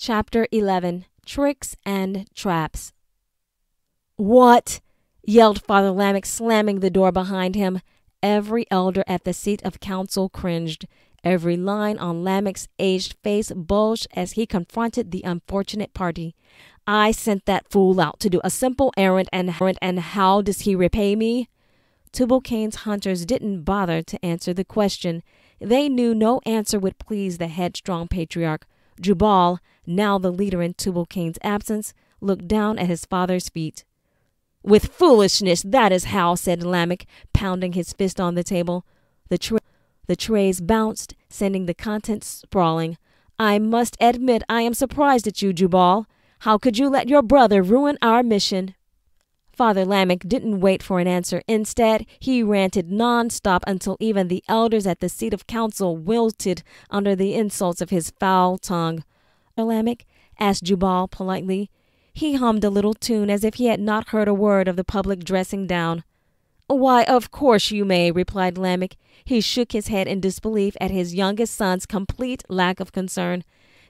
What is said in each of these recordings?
Chapter 11. Tricks and Traps. "What?" yelled Father Lamech, slamming the door behind him. Every elder at the seat of council cringed. Every line on Lamech's aged face bulged as he confronted the unfortunate party. "I sent that fool out to do a simple errand, and how does he repay me?" Tubal-Cain's hunters didn't bother to answer the question. They knew no answer would please the headstrong patriarch. Jubal, now the leader in Tubal-Cain's absence, looked down at his father's feet. "With foolishness, that is how," said Lamech, pounding his fist on the table. The trays bounced, sending the contents sprawling. "I must admit I am surprised at you, Jubal. How could you let your brother ruin our mission?" Father Lamech didn't wait for an answer. Instead, he ranted non-stop until even the elders at the seat of council wilted under the insults of his foul tongue. "Lamech?" asked Jubal politely. He hummed a little tune as if he had not heard a word of the public dressing down. "Why, of course you may," replied Lamech. He shook his head in disbelief at his youngest son's complete lack of concern.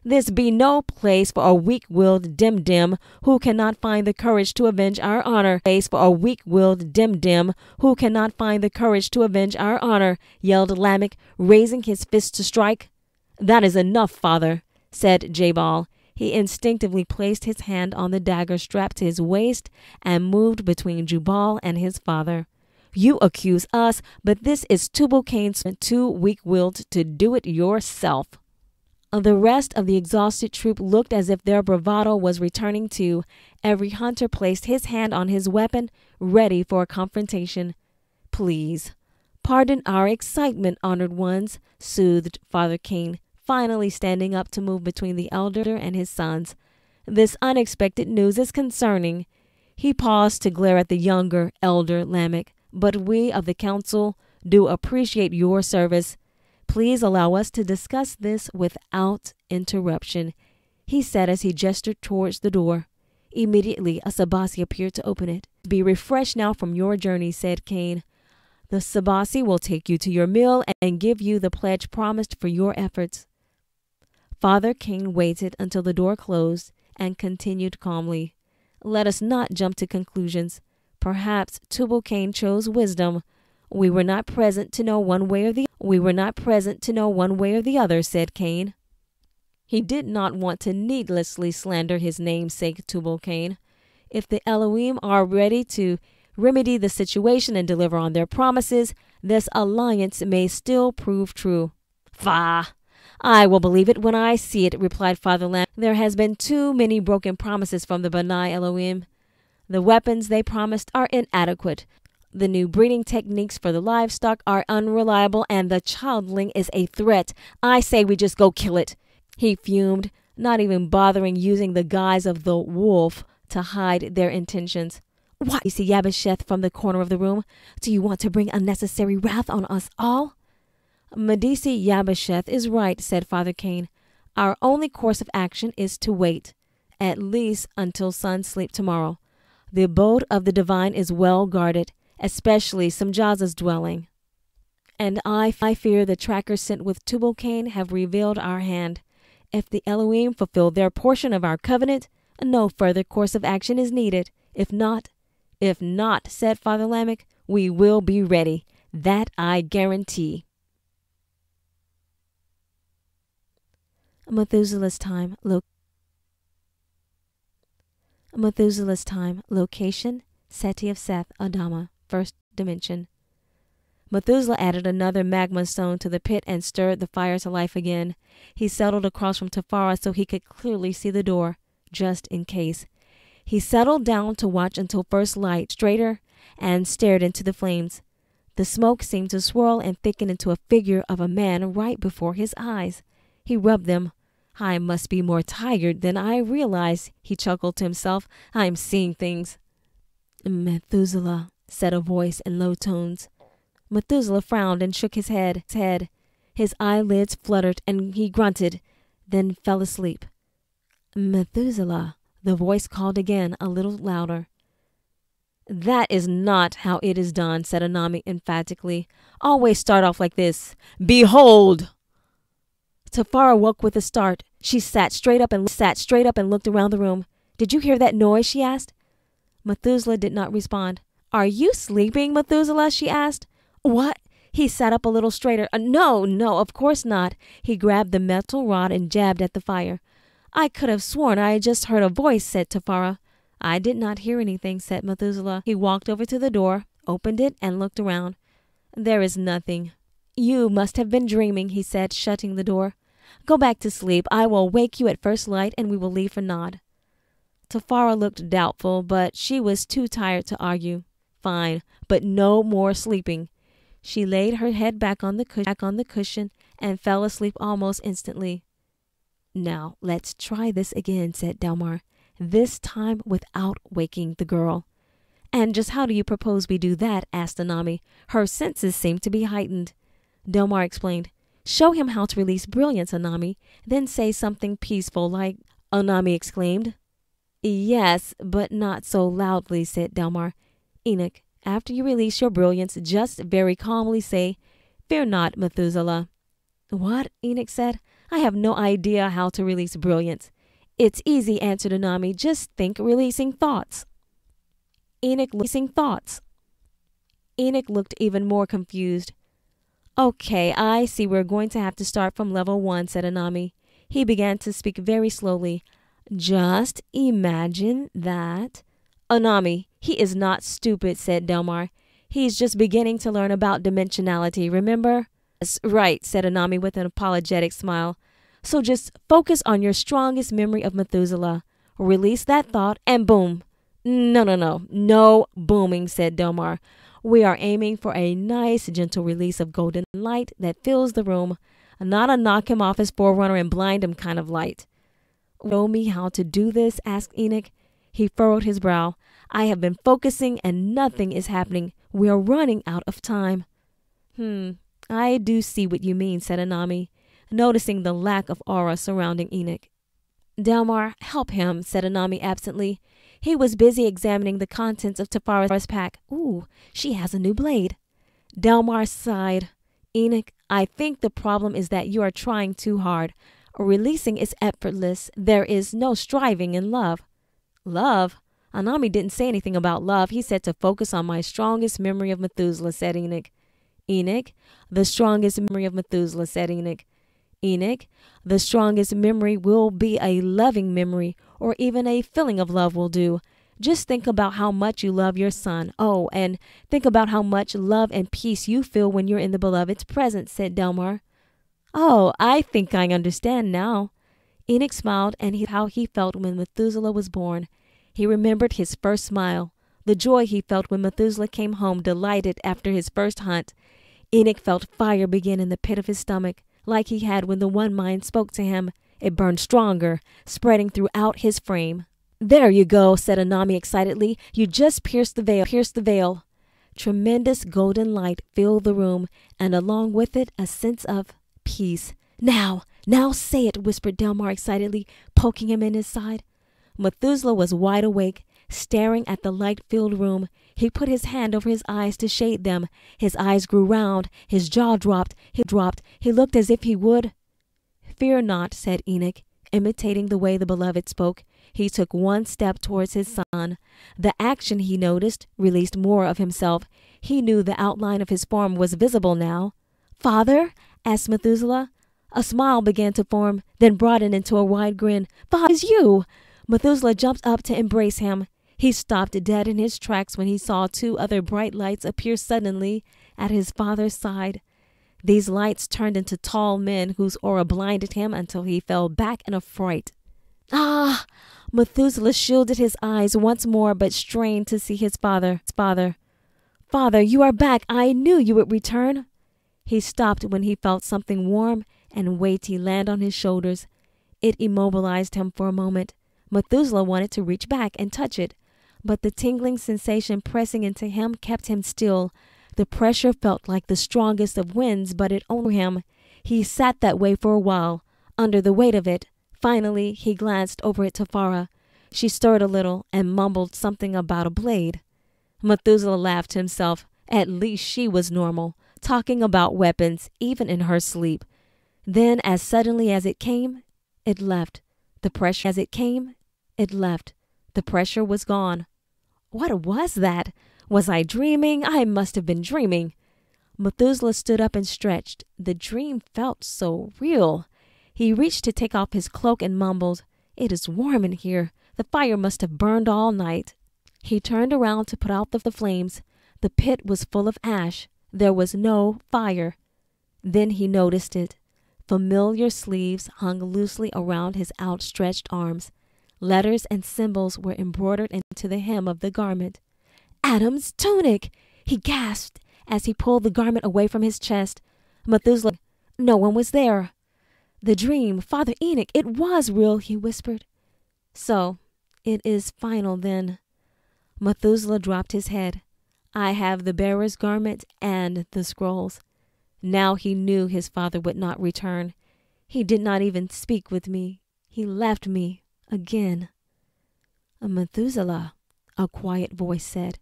"This be no place for a weak-willed dim-dim who cannot find the courage to avenge our honor. Place for a weak-willed dim-dim who cannot find the courage to avenge our honor," yelled Lamech, raising his fist to strike. "That is enough, father," said Jabal. He instinctively placed his hand on the dagger strapped to his waist and moved between Jubal and his father. "You accuse us, but this is Tubal-Cain's too weak-willed to do it yourself." The rest of the exhausted troop looked as if their bravado was returning too. Every hunter placed his hand on his weapon, ready for a confrontation. "Please, pardon our excitement, honored ones," soothed Father Cain, finally standing up to move between the elder and his sons. "This unexpected news is concerning." He paused to glare at the younger elder Lamech. "But we of the council do appreciate your service. Please allow us to discuss this without interruption," he said as he gestured towards the door. Immediately, a Sabasi appeared to open it. "Be refreshed now from your journey," said Cain. "The Sabasi will take you to your meal and give you the pledge promised for your efforts." Father Cain waited until the door closed and continued calmly. "Let us not jump to conclusions. Perhaps Tubal-Cain chose wisdom. We were not present to know one way or the other, said Cain. He did not want to needlessly slander his namesake Tubal-Cain. If the Elohim are ready to remedy the situation and deliver on their promises, this alliance may still prove true. "Faugh! I will believe it when I see it," replied Father Lamech. "There has been too many broken promises from the B'nai Elohim. The weapons they promised are inadequate. The new breeding techniques for the livestock are unreliable, and the childling is a threat. I say we just go kill it," he fumed, not even bothering using the guise of the wolf to hide their intentions. "What?" see Yabasheth from the corner of the room. "Do you want to bring unnecessary wrath on us all?" "Medisi Yabasheth is right," said Father Cain. "Our only course of action is to wait, at least until sun sleep tomorrow. The abode of the divine is well guarded, especially Samjaza's dwelling. And I fear the trackers sent with Tubal-Cain have revealed our hand. If the Elohim fulfill their portion of our covenant, no further course of action is needed. If not, said Father Lamech, we will be ready. That I guarantee." Methuselah's time, location, Seti of Seth, Adama, first dimension. Methuselah added another magma stone to the pit and stirred the fire to life again. He settled across from Tafara so he could clearly see the door, just in case. He settled down to watch until first light, straighter, and stared into the flames. The smoke seemed to swirl and thicken into a figure of a man right before his eyes. He rubbed them. "I must be more tired than I realized," he chuckled to himself. "I'm seeing things." "Methuselah," said a voice in low tones. Methuselah frowned and shook his head. His eyelids fluttered and he grunted, then fell asleep. "Methuselah," the voice called again, a little louder. "That is not how it is done," said Anami emphatically. "Always start off like this. Behold!" Tafara woke with a start. She sat straight up and looked around the room. "Did you hear that noise?" she asked. Methuselah did not respond. "Are you sleeping, Methuselah?" she asked. "What?" He sat up a little straighter. No, of course not." He grabbed the metal rod and jabbed at the fire. "I could have sworn I had just heard a voice," said Tafara. "I did not hear anything," said Methuselah. He walked over to the door, opened it, and looked around. "There is nothing." "You must have been dreaming," he said, shutting the door. "Go back to sleep. I will wake you at first light, and we will leave for Nod." Tafara looked doubtful, but she was too tired to argue. "Fine, but no more sleeping." She laid her head back on the cushion and fell asleep almost instantly. "Now let's try this again," said Delmar, "this time without waking the girl." "And just how do you propose we do that?" asked Anami. Her senses seemed to be heightened. Delmar explained. "Show him how to release brilliance, Anami. Then say something peaceful like—" Anami exclaimed. "Yes, but not so loudly," said Delmar. "Enoch, after you release your brilliance, just very calmly say, 'Fear not, Methuselah.'" "What?" Enoch said. "I have no idea how to release brilliance." "It's easy," answered Anami. "Just think releasing thoughts." Enoch looked even more confused. "Okay, I see we're going to have to start from level 1, said Anami. He began to speak very slowly. "Just imagine that—" "Anami, he is not stupid," said Delmar. "He's just beginning to learn about dimensionality, remember?" "Yes, right," said Anami with an apologetic smile. "So just focus on your strongest memory of Methuselah. Release that thought and boom." No booming," said Delmar. "We are aiming for a nice gentle release of golden light that fills the room, not a knock him off his forerunner and blind him kind of light." "Show me how to do this?" asked Enoch. He furrowed his brow. "I have been focusing and nothing is happening. We are running out of time." I do see what you mean," said Anami, noticing the lack of aura surrounding Enoch. "Delmar, help him," said Anami absently. He was busy examining the contents of Tafara's pack. "Ooh, she has a new blade." Delmar sighed. "Enoch, I think the problem is that you are trying too hard. Releasing is effortless. There is no striving in love." "Love?" "Anami didn't say anything about love. He said to focus on my strongest memory of Methuselah," said Enoch. "Enoch, the strongest memory of Methuselah," said Enoch. "Enoch, the strongest memory will be a loving memory, or even a feeling of love will do. Just think about how much you love your son. Oh, and think about how much love and peace you feel when you're in the beloved's presence," said Delmar. "Oh, I think I understand now." Enoch smiled, and how he felt when Methuselah was born. He remembered his first smile, the joy he felt when Methuselah came home delighted after his first hunt. Enoch felt fire begin in the pit of his stomach, like he had when the One Mind spoke to him. It burned stronger, spreading throughout his frame. "There you go," said Anami excitedly. "You just pierced the veil." Tremendous golden light filled the room, and along with it a sense of peace. Now say it," whispered Delmar excitedly, poking him in his side. Methuselah was wide awake, staring at the light-filled room. He put his hand over his eyes to shade them. His eyes grew round. His jaw dropped. He looked as if he would. "Fear not," said Enoch, imitating the way the beloved spoke. He took one step towards his son. The action, he noticed, released more of himself. He knew the outline of his form was visible now. "Father?" asked Methuselah. A smile began to form, then broadened into a wide grin. "Father, it's you!" Methuselah jumped up to embrace him. He stopped dead in his tracks when he saw two other bright lights appear suddenly at his father's side. These lights turned into tall men whose aura blinded him until he fell back in a fright. "Ah!" Methuselah shielded his eyes once more, but strained to see his father. "Father, you are back. I knew you would return." He stopped when he felt something warm and weighty land on his shoulders. It immobilized him for a moment. Methuselah wanted to reach back and touch it, but the tingling sensation pressing into him kept him still. The pressure felt like the strongest of winds, but it owned him. He sat that way for a while, under the weight of it. Finally, he glanced over at Tafara. She stirred a little and mumbled something about a blade. Methuselah laughed to himself. At least she was normal, talking about weapons, even in her sleep. Then, as suddenly as it came, it left. The pressure as it came, it left. The pressure was gone. What was that? Was I dreaming? I must have been dreaming. Methuselah stood up and stretched. The dream felt so real. He reached to take off his cloak and mumbled, "It is warm in here. The fire must have burned all night." He turned around to put out the flames. The pit was full of ash. There was no fire. Then he noticed it. Familiar sleeves hung loosely around his outstretched arms. Letters and symbols were embroidered into the hem of the garment. Adam's tunic! He gasped as he pulled the garment away from his chest. Methuselah, no one was there. The dream, Father Enoch, it was real, he whispered. So, it is final then. Methuselah dropped his head. I have the bearer's garment and the scrolls. Now he knew his father would not return. He did not even speak with me. He left me again. Methuselah, a quiet voice said.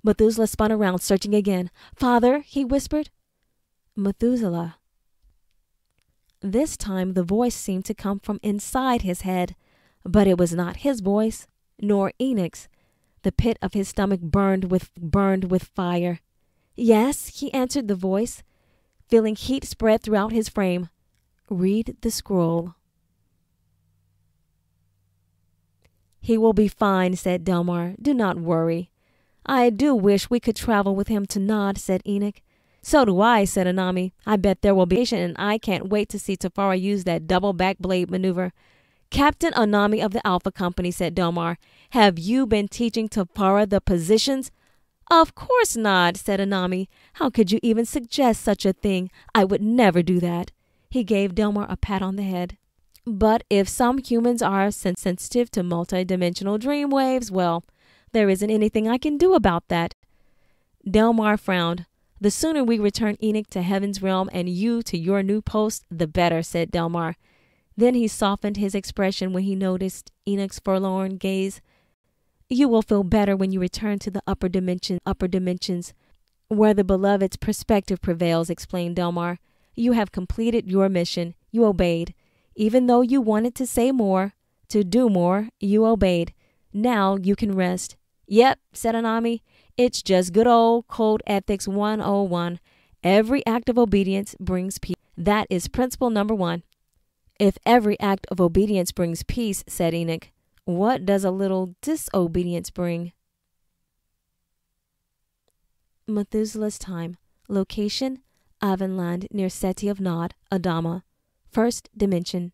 Methuselah spun around, searching again. Father, he whispered. Methuselah. This time the voice seemed to come from inside his head, but it was not his voice, nor Enoch's. The pit of his stomach burned with fire. Yes, he answered the voice, feeling heat spread throughout his frame. Read the scroll. He will be fine, said Delmar. Do not worry. I do wish we could travel with him to Nod, said Enoch. So do I, said Anami. I bet there will be patient, and I can't wait to see Tafara use that double back blade maneuver. Captain Anami of the Alpha Company, said Delmar. Have you been teaching Tafara the positions? Of course not, said Anami. How could you even suggest such a thing? I would never do that. He gave Delmar a pat on the head. But if some humans are sensitive to multidimensional dream waves, well, there isn't anything I can do about that. Delmar frowned. The sooner we return Enoch to heaven's realm and you to your new post, the better, said Delmar. Then he softened his expression when he noticed Enoch's forlorn gaze. You will feel better when you return to the upper dimensions, where the beloved's perspective prevails, explained Delmar. You have completed your mission. You obeyed. Even though you wanted to say more, to do more, you obeyed. Now you can rest. Yep, said Anami. It's just good old Code Ethics 101. Every act of obedience brings peace. That is principle number 1. If every act of obedience brings peace, said Enoch, what does a little disobedience bring? Methuselah's time. Location, Avonland, near Seti of Nod, Adama. First dimension.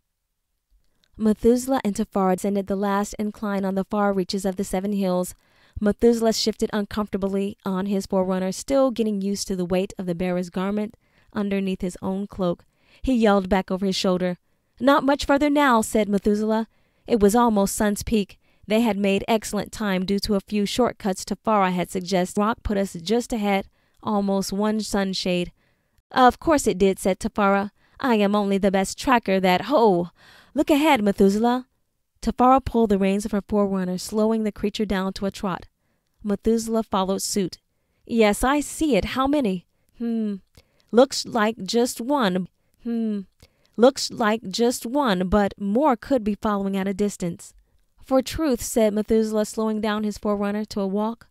Methuselah and Tafara ascended the last incline on the far reaches of the 7 hills. Methuselah shifted uncomfortably on his forerunner, still getting used to the weight of the bearer's garment underneath his own cloak. He yelled back over his shoulder. Not much further now, said Methuselah. It was almost sun's peak. They had made excellent time due to a few shortcuts Tafara had suggested. Rock put us just ahead, almost one sunshade. Of course it did, said Tafara. I am only the best tracker that... Ho! Look ahead, Methuselah. Tafara pulled the reins of her forerunner, slowing the creature down to a trot. Methuselah followed suit. Yes, I see it. How many? Looks like just one. Looks like just one, but more could be following at a distance. For truth, said Methuselah, slowing down his forerunner to a walk.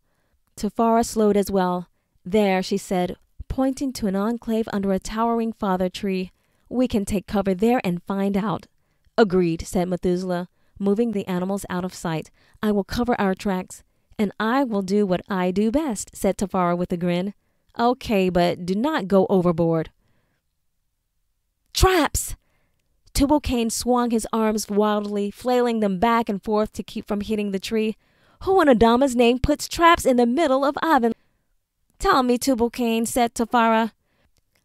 Tafara slowed as well. There, she said, pointing to an enclave under a towering father tree. We can take cover there and find out. Agreed, said Methuselah, moving the animals out of sight. I will cover our tracks. And I will do what I do best, said Tafara with a grin. Okay, but do not go overboard. Traps! Tubal-Cain swung his arms wildly, flailing them back and forth to keep from hitting the tree. Who in Adama's name puts traps in the middle of Avon? Tell me, Tubal-Cain, said Tafara.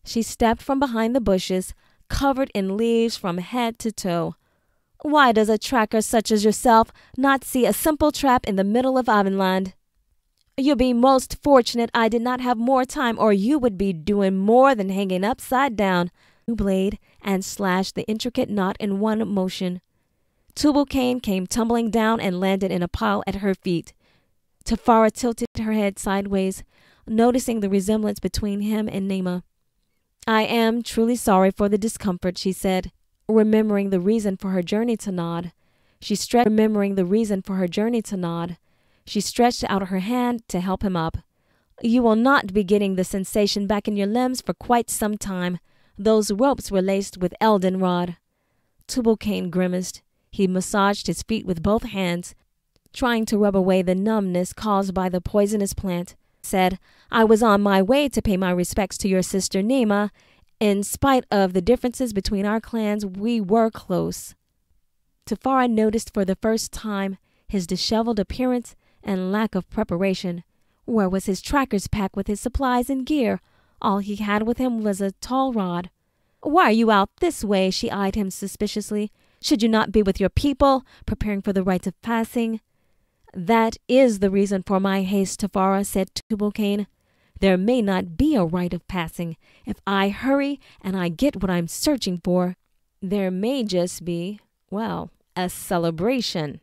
She stepped from behind the bushes, covered in leaves from head to toe. Why does a tracker such as yourself not see a simple trap in the middle of Avonland? You'll be most fortunate I did not have more time, or you would be doing more than hanging upside down. Blade and slashed the intricate knot in one motion. Tubal-Cain came tumbling down and landed in a pile at her feet. Tafara tilted her head sideways, noticing the resemblance between him and Nema. I am truly sorry for the discomfort, she said, remembering the reason for her journey to Nod. She stretched out her hand to help him up. You will not be getting the sensation back in your limbs for quite some time. Those ropes were laced with eldenrod. Tubal-Cain grimaced. He massaged his feet with both hands, trying to rub away the numbness caused by the poisonous plant. Said, I was on my way to pay my respects to your sister Nema. In spite of the differences between our clans, we were close. Tefara noticed for the first time his disheveled appearance and lack of preparation. Where was his tracker's pack with his supplies and gear? All he had with him was a tall rod. Why are you out this way? She eyed him suspiciously. Should you not be with your people, preparing for the rites of passing? That is the reason for my haste, Tefara, said Tubal-Cain. There may not be a rite of passing. If I hurry and I get what I'm searching for, there may just be, well, a celebration.